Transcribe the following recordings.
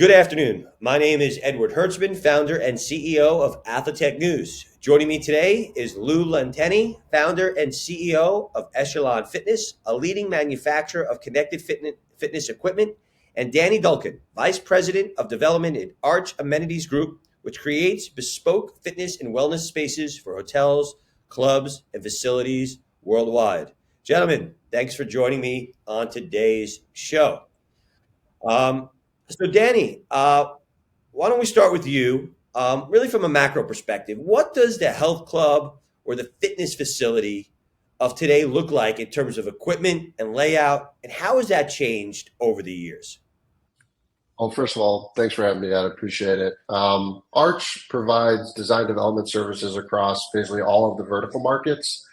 Good afternoon. My name is Edward Hertzman, founder and CEO of Athletech News. Joining me today is Lou Lentine, founder and CEO of Echelon Fitness, a leading manufacturer of connected fitness equipment, and Danny Dulkin, Vice President of Development at Arch Amenities Group, which creates bespoke fitness and wellness spaces for hotels, clubs, and facilities worldwide. Gentlemen, thanks for joining me on today's show. So, Danny, why don't we start with you? Really, from a macro perspective, what does the health club or the fitness facility of today look like in terms of equipment and layout, and how has that changed over the years? Well, first of all, thanks for having me. I appreciate it. Arch provides design development services across basically all of the vertical markets.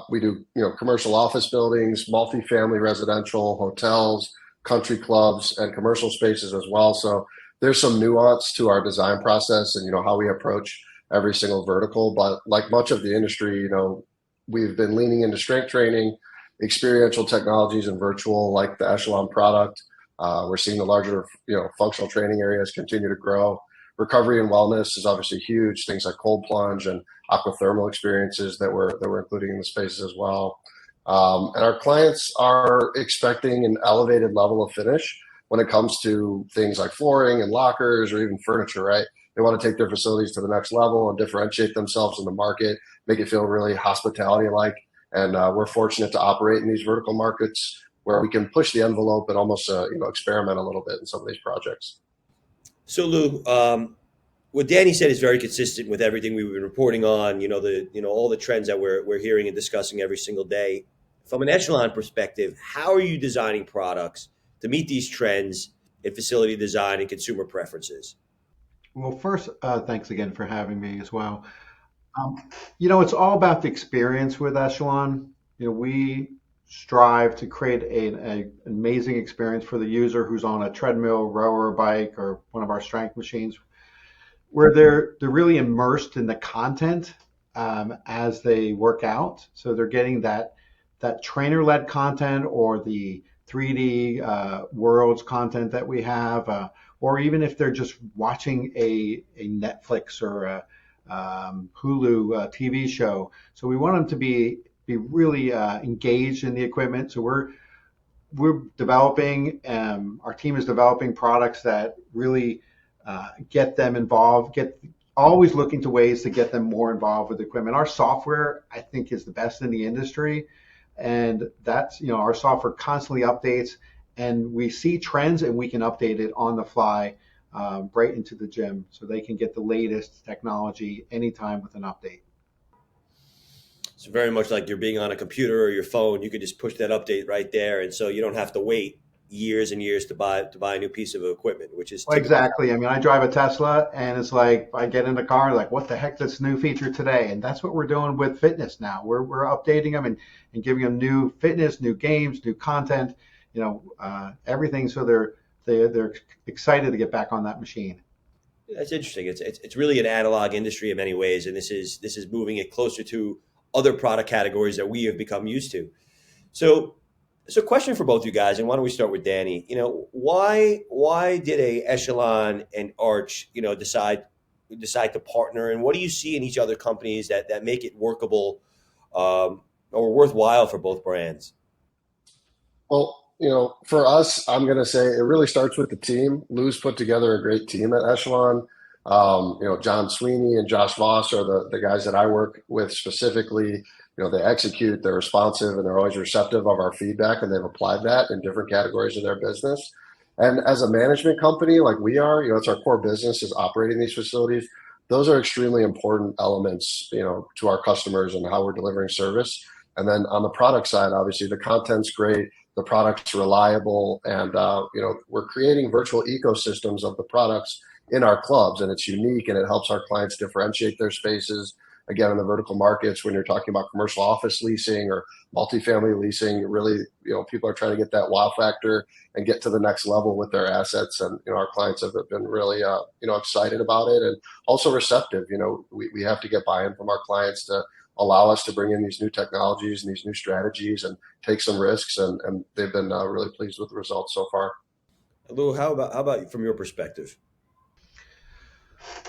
We do, commercial office buildings, multifamily residential, hotels, country clubs, and commercial spaces as well. So there's some nuance to our design process and, how we approach every single vertical. But like much of the industry, we've been leaning into strength training, experiential technologies, and virtual, like the Echelon product. We're seeing the larger, functional training areas continue to grow. Recovery and wellness is obviously huge. Things like cold plunge and aquathermal experiences that we're including in the spaces as well. And our clients are expecting an elevated level of finish when it comes to things like flooring and lockers or even furniture, right? They want to take their facilities to the next level and differentiate themselves in the market, make it feel really hospitality-like. And we're fortunate to operate in these vertical markets where we can push the envelope and almost, experiment a little bit in some of these projects. So, Lou, what Danny said is very consistent with everything we've been reporting on. All the trends that we're hearing and discussing every single day. From an Echelon perspective, how are you designing products to meet these trends in facility design and consumer preferences? Well, first, thanks again for having me as well. It's all about the experience with Echelon. We strive to create an amazing experience for the user who's on a treadmill, rower, bike, or one of our strength machines, where they're really immersed in the content as they work out. So they're getting that trainer-led content or the 3D worlds content that we have, or even if they're just watching a Netflix or a Hulu TV show. So we want them to be really engaged in the equipment. So we're developing, our team is developing products that really get them involved, always looking to ways to get them more involved with the equipment. Our software, I think, is the best in the industry. And that's, our software constantly updates, and we see trends and we can update it on the fly right into the gym so they can get the latest technology anytime with an update. It's very much like you're being on a computer or your phone. You can just push that update right there, and so you don't have to wait years and years to buy a new piece of equipment, which is well, exactly. I mean, I drive a Tesla, and it's like I get in the car, like, what the heck, this new feature today? And that's what we're doing with fitness now. We're updating them and giving them new fitness, new games, new content, everything. So they're excited to get back on that machine. That's interesting. It's really an analog industry in many ways, and this is moving it closer to other product categories that we have become used to. So question for both you guys, and why don't we start with Danny? Why did a Echelon and Arch, decide to partner, and what do you see in each other companies that make it workable or worthwhile for both brands? Well, for us, I'm going to say it really starts with the team. Lou's put together a great team at Echelon. John Sweeney and Josh Voss are the guys that I work with specifically. They execute, they're responsive, and they're always receptive of our feedback, and they've applied that in different categories of their business. And as a management company like we are, it's our core business is operating these facilities. Those are extremely important elements, to our customers and how we're delivering service. And then on the product side, obviously the content's great, the product's reliable, and we're creating virtual ecosystems of the products in our clubs, and it's unique, and it helps our clients differentiate their spaces. Again, in the vertical markets, when you're talking about commercial office leasing or multifamily leasing, really, people are trying to get that wow factor and get to the next level with their assets. And, our clients have been really, excited about it and also receptive. We have to get buy-in from our clients to allow us to bring in these new technologies and these new strategies and take some risks. And they've been really pleased with the results so far. Lou, how about from your perspective?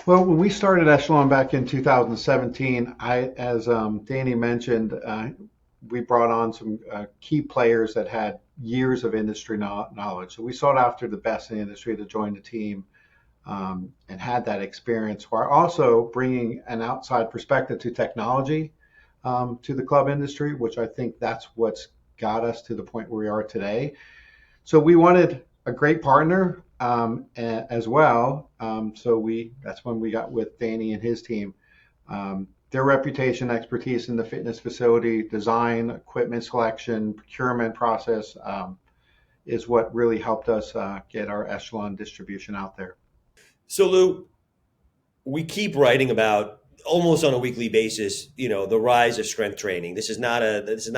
Well, when we started Echelon back in 2017, as Danny mentioned, we brought on some key players that had years of industry knowledge. So we sought after the best in the industry to join the team, and had that experience while also bringing an outside perspective to technology, to the club industry, which I think that's what's got us to the point where we are today. So we wanted a great partner, as well. So that's when we got with Danny and his team. Their reputation, expertise in the fitness facility design, equipment selection, procurement process, is what really helped us get our Echelon distribution out there. So, Lou, we keep writing about almost on a weekly basis, the rise of strength training. This is not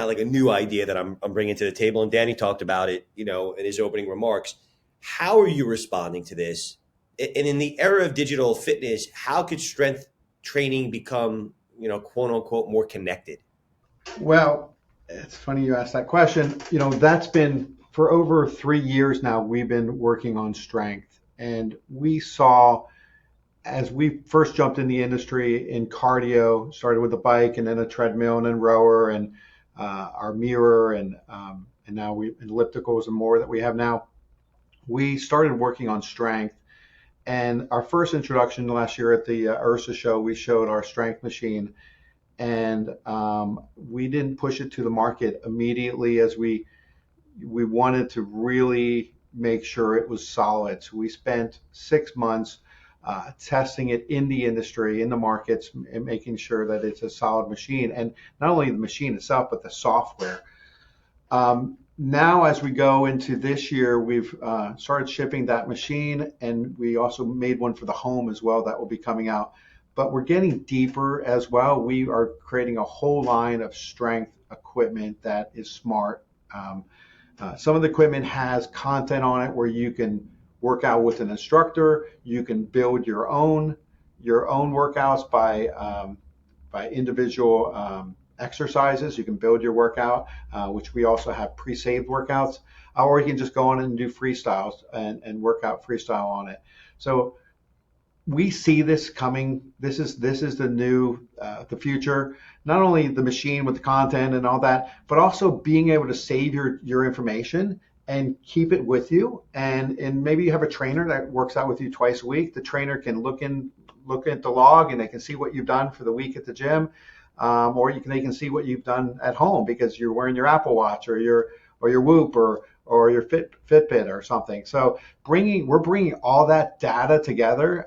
like a new idea that I'm bringing to the table. And Danny talked about it, in his opening remarks. How are you responding to this? And in the era of digital fitness, how could strength training become, quote unquote, more connected? Well, it's funny you asked that question. That's been for over 3 years now. We've been working on strength, and we saw as we first jumped in the industry in cardio, started with a bike and then a treadmill and then rower and our mirror and now we ellipticals and more that we have now. We started working on strength, and our first introduction last year at the URSA show, we showed our strength machine, and we didn't push it to the market immediately as we wanted to really make sure it was solid. So we spent 6 months testing it in the industry, in the markets, and making sure that it's a solid machine. And not only the machine itself, but the software. Now, as we go into this year, we've started shipping that machine, and we also made one for the home as well that will be coming out. But we're getting deeper as well. We are creating a whole line of strength equipment that is smart. Some of the equipment has content on it where you can work out with an instructor. You can build your own workouts by individual exercises. You can build your workout, which we also have pre-saved workouts, or you can just go on and do freestyles and work out freestyle on it. So we see this coming. This is the future. Not only the machine with the content and all that, but also being able to save your information and keep it with you. And maybe you have a trainer that works out with you twice a week. The trainer can look at the log and they can see what you've done for the week at the gym, or they can see what you've done at home because you're wearing your Apple Watch or your Whoop or your Fitbit or something. So we're bringing all that data together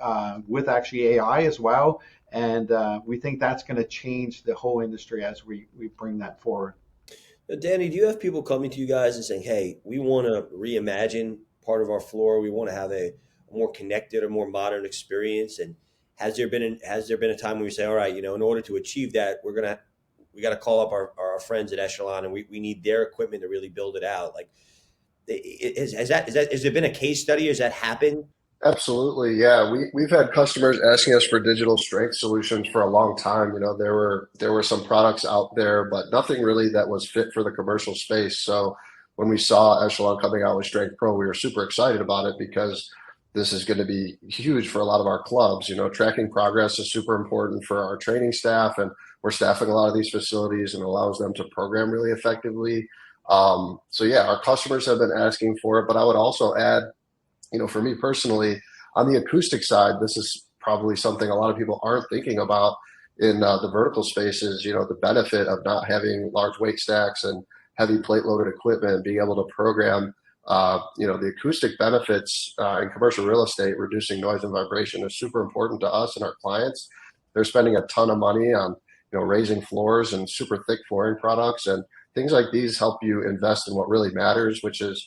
with actually AI as well, and we think that's going to change the whole industry as we bring that forward. Now, Danny, do you have people coming to you guys and saying, "Hey, we want to reimagine part of our floor. We want to have a more connected, or more modern experience"? And has there been a time when we say, "All right, in order to achieve that, we got to call up our friends at Echelon, and we need their equipment to really build it out"? Like, has there been a case study? Has that happened? Absolutely, yeah. We've had customers asking us for digital strength solutions for a long time. There were some products out there, but nothing really that was fit for the commercial space. So when we saw Echelon coming out with Strength Pro, we were super excited about it because this is going to be huge for a lot of our clubs. Tracking progress is super important for our training staff, and we're staffing a lot of these facilities and allows them to program really effectively. So yeah, our customers have been asking for it, but I would also add, for me personally, on the acoustic side, this is probably something a lot of people aren't thinking about in the vertical spaces. The benefit of not having large weight stacks and heavy plate loaded equipment, being able to program, the acoustic benefits in commercial real estate, reducing noise and vibration is super important to us and our clients. They're spending a ton of money on, raising floors and super thick flooring products, and things like these help you invest in what really matters, which is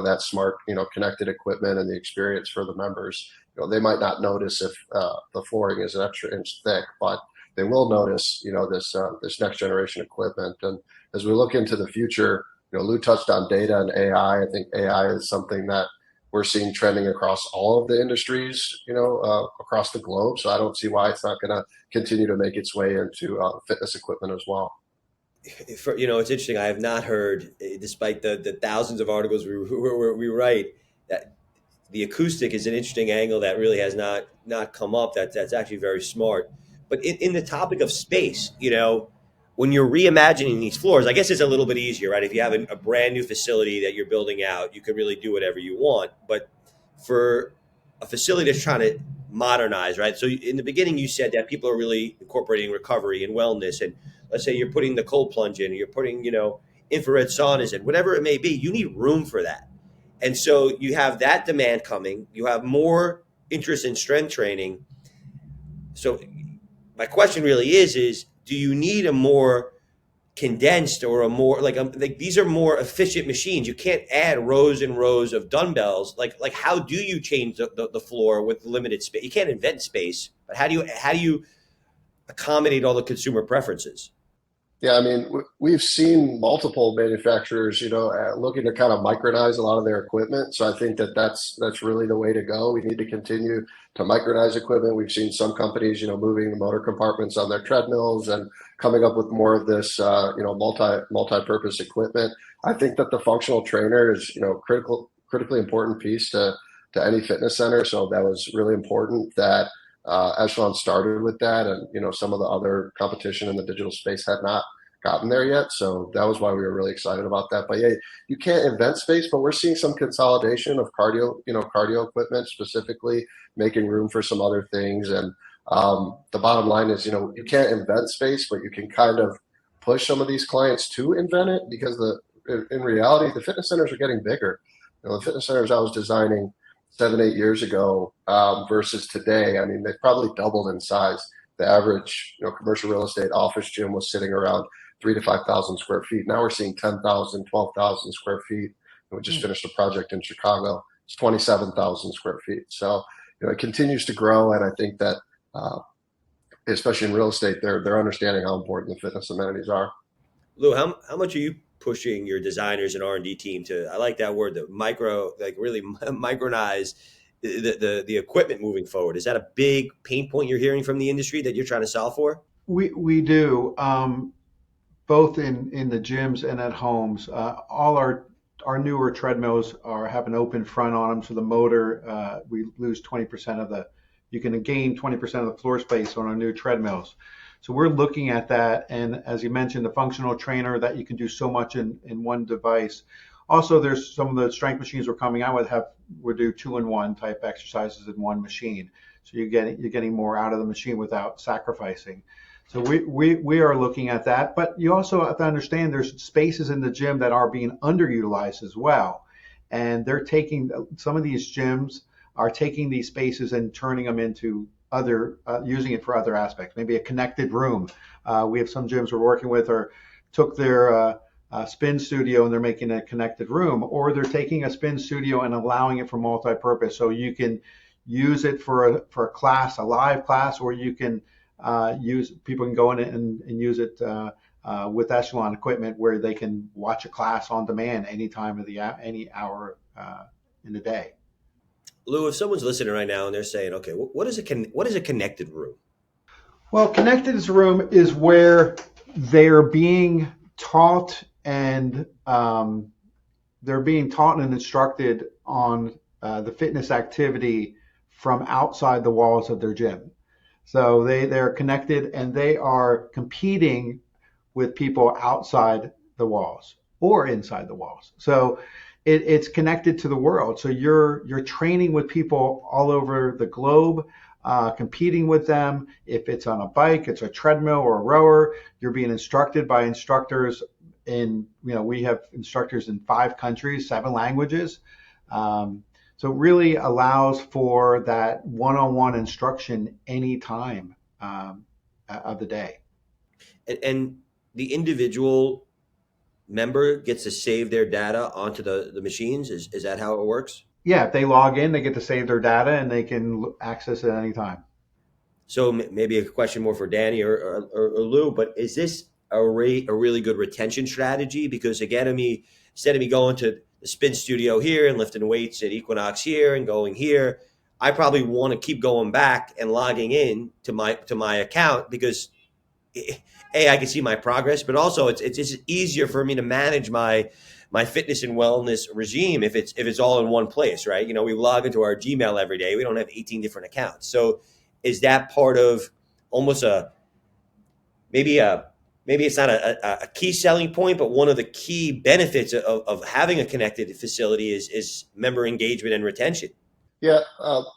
that smart, connected equipment and the experience for the members. They might not notice if the flooring is an extra inch thick, but they will notice, this next generation equipment. And as we look into the future, Lou touched on data and AI. I think AI is something that we're seeing trending across all of the industries, across the globe. So I don't see why it's not going to continue to make its way into fitness equipment as well. It's interesting. I have not heard, despite the thousands of articles we write, that the acoustic is an interesting angle that really has not come up. That's actually very smart. But in the topic of space, when you're reimagining these floors, I guess it's a little bit easier, right? If you have a brand new facility that you're building out, you can really do whatever you want. But for a facility that's trying to modernize, right? So in the beginning, you said that people are really incorporating recovery and wellness, and let's say you're putting the cold plunge in, or you're putting, infrared saunas in, whatever it may be. You need room for that. And so you have that demand coming. You have more interest in strength training. So my question really is do you need a more condensed or a more like these are more efficient machines? You can't add rows and rows of dumbbells. Like how do you change the floor with limited space? You can't invent space, but how do you accommodate all the consumer preferences? Yeah, I mean, we've seen multiple manufacturers, looking to kind of micronize a lot of their equipment. So I think that that's really the way to go. We need to continue to micronize equipment. We've seen some companies, moving the motor compartments on their treadmills and coming up with more of this, multi-purpose equipment. I think that the functional trainer is, critically important piece to any fitness center. So that was really important that Echelon started with that, and some of the other competition in the digital space had not gotten there yet. So that was why we were really excited about that. But yeah, you can't invent space, but we're seeing some consolidation of cardio equipment, specifically making room for some other things. And the bottom line is, you can't invent space, but you can kind of push some of these clients to invent it, because in reality, the fitness centers are getting bigger. The fitness centers I was designing 7, 8 years ago versus today, I mean, they've probably doubled in size. The average, commercial real estate office gym was sitting around 3 to 5,000 square feet. Now we're seeing 10,000, 12,000 square feet. And we just finished a project in Chicago. It's 27,000 square feet. So, it continues to grow. And I think that, especially in real estate, they're understanding how important the fitness amenities are. Lou, how much are you pushing your designers and R&D team to, I like that word, the micro, like really micronize the equipment moving forward? Is that a big pain point you're hearing from the industry that you're trying to solve for? We do, both in the gyms and at homes. All our newer treadmills have an open front on them, so the motor, we lose 20% of you can gain 20% of the floor space on our new treadmills. So we're looking at that, and as you mentioned, the functional trainer, that you can do so much in one device. Also, there's some of the strength machines we're coming out with we do 2-in-1 type exercises in one machine. So you're getting more out of the machine without sacrificing. So we are looking at that, but you also have to understand there's spaces in the gym that are being underutilized as well, and some of these gyms are taking these spaces and turning them into using it for other aspects. Maybe a connected room. We have some gyms we're working with, or took their spin studio and they're making a connected room, or they're taking a spin studio and allowing it for multi-purpose. So you can use it for a class, a live class, or you can people can go in and use it with Echelon equipment, where they can watch a class on demand any time of any hour in the day. Lou, if someone's listening right now and they're saying, okay, what is a connected room? Well, connected room is where they're being taught and instructed on the fitness activity from outside the walls of their gym. So they're connected and they are competing with people outside the walls or inside the walls. So it's connected to the world. So you're training with people all over the globe, competing with them. If it's on a bike, it's a treadmill or a rower, you're being instructed by instructors we have instructors in 5 countries, 7 languages. So it really allows for that one-on-one instruction anytime of the day. And the individual member gets to save their data onto the machines? Is that how it works? Yeah, if they log in, they get to save their data and they can access it anytime. So maybe a question more for Danny or Lou, but is this a really good retention strategy? Because again, instead of me going to the spin studio here and lifting weights at Equinox here and going here, I probably want to keep going back and logging in to my account, because I can see my progress, but also it's just easier for me to manage my my fitness and wellness regime if it's all in one place, right? We log into our Gmail every day. We don't have 18 different accounts. So is that part of almost a maybe a maybe it's not a key selling point, but one of the key benefits of having a connected facility is member engagement and retention. Yeah,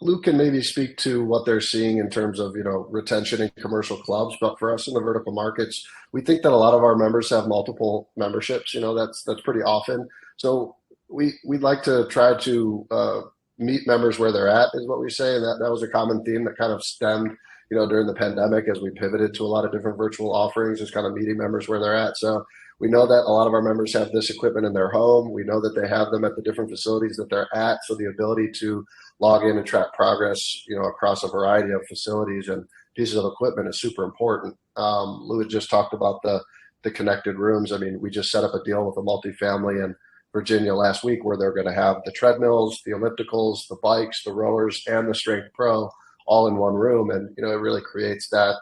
Luke can maybe speak to what they're seeing in terms of, retention in commercial clubs. But for us in the vertical markets, we think that a lot of our members have multiple memberships. That's pretty often. So we'd like to try to meet members where they're at, is what we say. And that was a common theme that kind of stemmed, during the pandemic as we pivoted to a lot of different virtual offerings, is kind of meeting members where they're at. So we know that a lot of our members have this equipment in their home. We know that they have them at the different facilities that they're at. So the ability to log in and track progress, across a variety of facilities and pieces of equipment is super important. Lou had just talked about the connected rooms. I mean, we just set up a deal with a multifamily in Virginia last week where they're going to have the treadmills, the ellipticals, the bikes, the rowers, and the Strength Pro all in one room. And, it really creates that,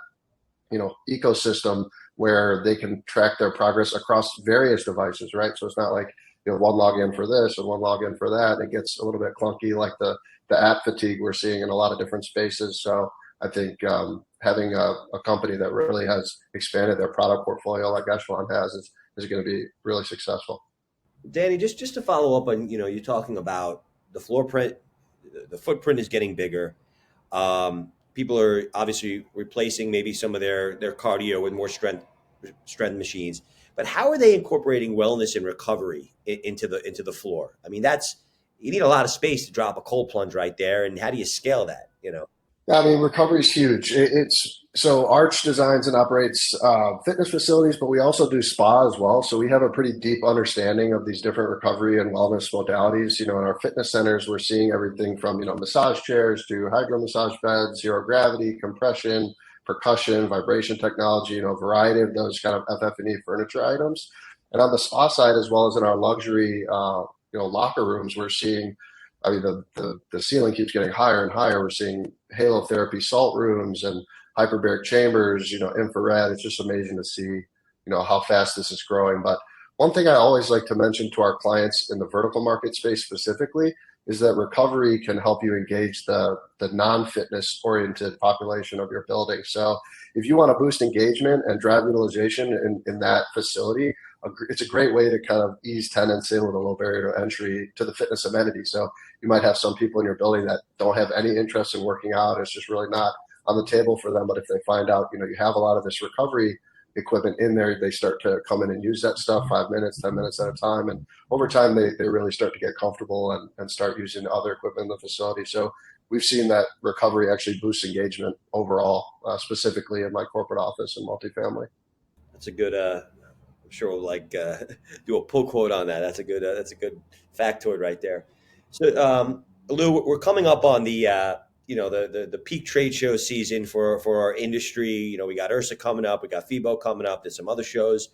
ecosystem where they can track their progress across various devices, right? So it's not like, one login for this and one login for that. It gets a little bit clunky, like the app fatigue we're seeing in a lot of different spaces. So I think having a company that really has expanded their product portfolio like Echelon has is going to be really successful. Danny, just to follow up on, you're talking about the floor print, the footprint is getting bigger. People are obviously replacing maybe some of their cardio with more strength machines. But how are they incorporating wellness and recovery into the floor? I mean, you need a lot of space to drop a cold plunge right there. And how do you scale that? I mean, recovery is huge. It's so Arch designs and operates fitness facilities, but we also do spa as well. So we have a pretty deep understanding of these different recovery and wellness modalities. In our fitness centers, we're seeing everything from massage chairs to hydro massage beds, zero gravity, compression, percussion, vibration technology. A variety of those kind of FF&E furniture items. And on the spa side, as well as in our luxury, locker rooms, we're seeing. I mean, the ceiling keeps getting higher and higher. We're seeing halotherapy salt rooms and hyperbaric chambers, infrared. It's just amazing to see, how fast this is growing. But one thing I always like to mention to our clients in the vertical market space specifically is that recovery can help you engage the non-fitness oriented population of your building. So if you want to boost engagement and drive utilization in that facility, it's a great way to kind of ease tenants in with a low barrier to entry to the fitness amenity. So you might have some people in your building that don't have any interest in working out. It's just really not on the table for them. But if they find out, you have a lot of this recovery equipment in there, they start to come in and use that stuff 5 minutes, 10 minutes at a time. And over time, they really start to get comfortable and start using other equipment in the facility. So we've seen that recovery actually boost engagement overall, specifically in my corporate office and multifamily. That's a good, I'm sure we'll do a pull quote on that. That's a good factoid right there. So, Lou, we're coming up on the peak trade show season for our industry. We got URSA coming up, we got FIBO coming up, there's some other shows.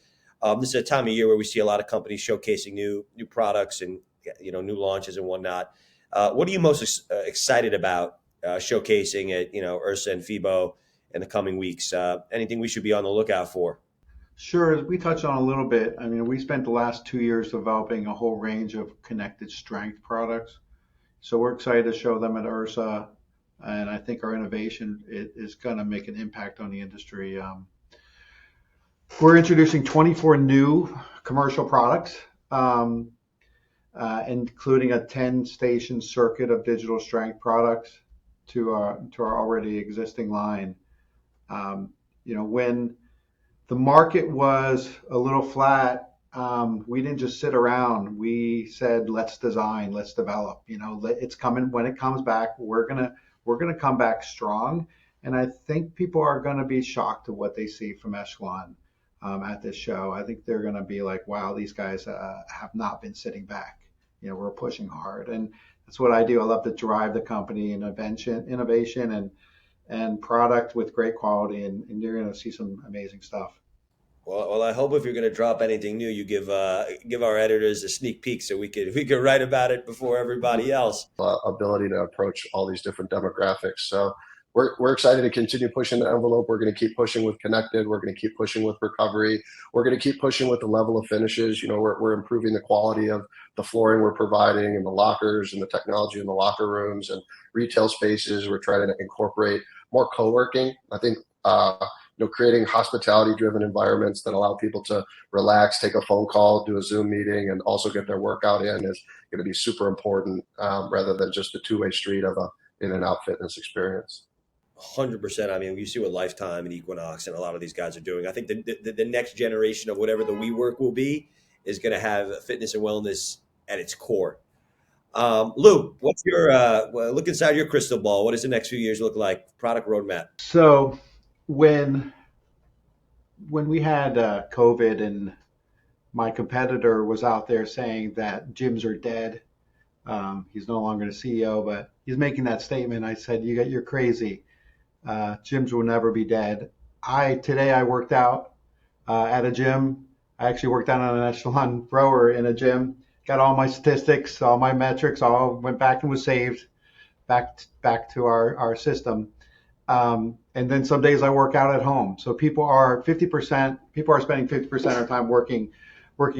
This is a time of year where we see a lot of companies showcasing new products and new launches and whatnot. What are you most excited about showcasing at URSA and FIBO in the coming weeks? Anything we should be on the lookout for? Sure, as we touched on a little bit, I mean, we spent the last 2 years developing a whole range of connected strength products. So we're excited to show them at URSA, and I think our innovation is going to make an impact on the industry. We're introducing 24 new commercial products, including a 10-station circuit of digital strength products to our already existing line. When the market was a little flat, we didn't just sit around. We said, let's design, let's develop. It's coming. When it comes back, we're gonna come back strong. And I think people are gonna be shocked at what they see from Echelon at this show. I think they're gonna be like, wow, these guys have not been sitting back. We're pushing hard, and that's what I do. I love to drive the company in innovation and product with great quality, and you're gonna see some amazing stuff. Well, I hope if you're going to drop anything new, you give our editors a sneak peek so we could write about it before everybody else. Ability to approach all these different demographics. So we're excited to continue pushing the envelope. We're going to keep pushing with connected. We're going to keep pushing with recovery. We're going to keep pushing with the level of finishes. We're improving the quality of the flooring we're providing and the lockers and the technology in the locker rooms and retail spaces. We're trying to incorporate more co-working. I think, creating hospitality-driven environments that allow people to relax, take a phone call, do a Zoom meeting, and also get their workout in is going to be super important, rather than just a two-way street of a in-and-out fitness experience. 100%. I mean, you see what Lifetime and Equinox and a lot of these guys are doing. I think the next generation of whatever the WeWork will be is going to have fitness and wellness at its core. Lou, what's your look inside your crystal ball? What does the next few years look like? Product roadmap. So when we had COVID and my competitor was out there saying that gyms are dead, he's no longer the CEO, but he's making that statement. I said, you're crazy. Gyms will never be dead. Today I worked out at a gym. I actually worked out on an Echelon rower in a gym. Got all my statistics, all my metrics, all went back and was saved back to our system. And then some days I work out at home. So people are spending 50% of their time working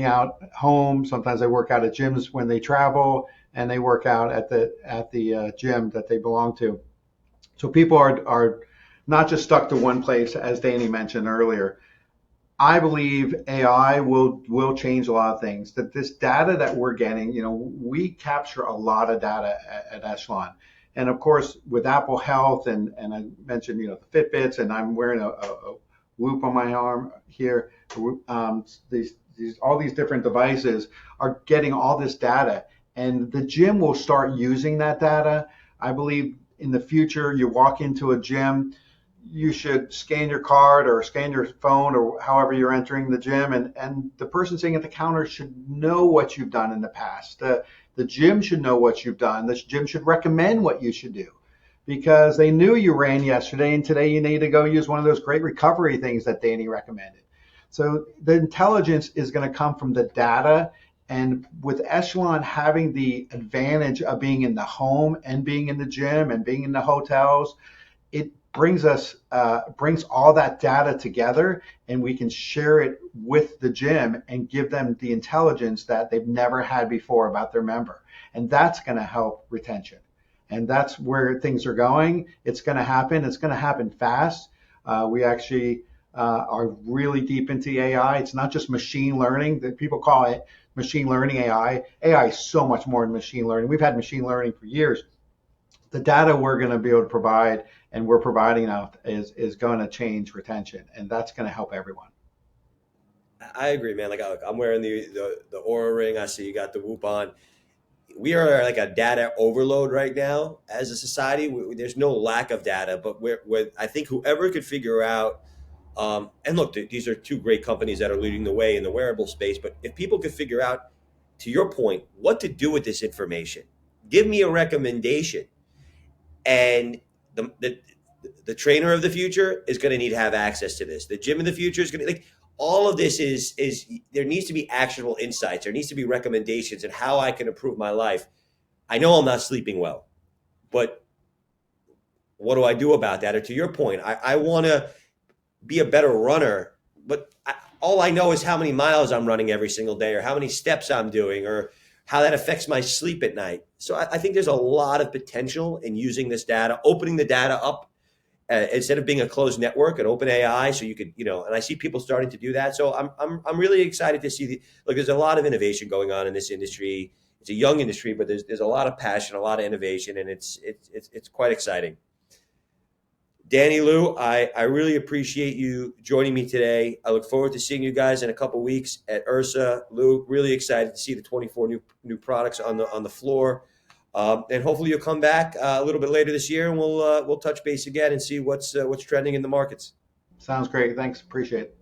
out at home. Sometimes they work out at gyms when they travel, and they work out at the gym that they belong to. So people are not just stuck to one place, as Danny mentioned earlier. I believe AI will change a lot of things. That this data that we're getting, we capture a lot of data at Echelon. And of course, with Apple Health and I mentioned, the Fitbits, and I'm wearing a Whoop on my arm here. All these different devices are getting all this data, and the gym will start using that data. I believe in the future, you walk into a gym, you should scan your card or scan your phone or however you're entering the gym, and the person sitting at the counter should know what you've done in the past. The gym should know what you've done. The gym should recommend what you should do, because they knew you ran yesterday and today you need to go use one of those great recovery things that Danny recommended. So the intelligence is going to come from the data. And with Echelon having the advantage of being in the home and being in the gym and being in the hotels, it brings all that data together, and we can share it with the gym and give them the intelligence that they've never had before about their member. And that's going to help retention. And that's where things are going. It's going to happen. It's going to happen fast. We actually are really deep into AI. It's not just machine learning that people call it machine learning AI. AI is so much more than machine learning. We've had machine learning for years. The data we're going to be able to provide and we're providing out is going to change retention, and that's going to help everyone. I agree, man. Like I'm wearing the Aura ring. I see you got the Whoop on. We are like a data overload right now as a society. There's no lack of data, but I think whoever could figure out, and look, these are two great companies that are leading the way in the wearable space. But if people could figure out, to your point, what to do with this information, give me a recommendation. And the trainer of the future is going to need to have access to this. The gym of the future is going to, like, all of this is there needs to be actionable insights. There needs to be recommendations and how I can improve my life. I know I'm not sleeping well, but what do I do about that? Or to your point, I want to be a better runner, but all I know is how many miles I'm running every single day, or how many steps I'm doing, or how that affects my sleep at night. So I think there's a lot of potential in using this data, opening the data up, instead of being a closed network, an open AI. So you could, and I see people starting to do that. So I'm really excited to see look, there's a lot of innovation going on in this industry. It's a young industry, but there's a lot of passion, a lot of innovation, and it's quite exciting. Danny, Lou, I really appreciate you joining me today. I look forward to seeing you guys in a couple weeks at Ursa. Lou, really excited to see the 24 new products on the floor, and hopefully you'll come back a little bit later this year, and we'll touch base again and see what's trending in the markets. Sounds great. Thanks. Appreciate it.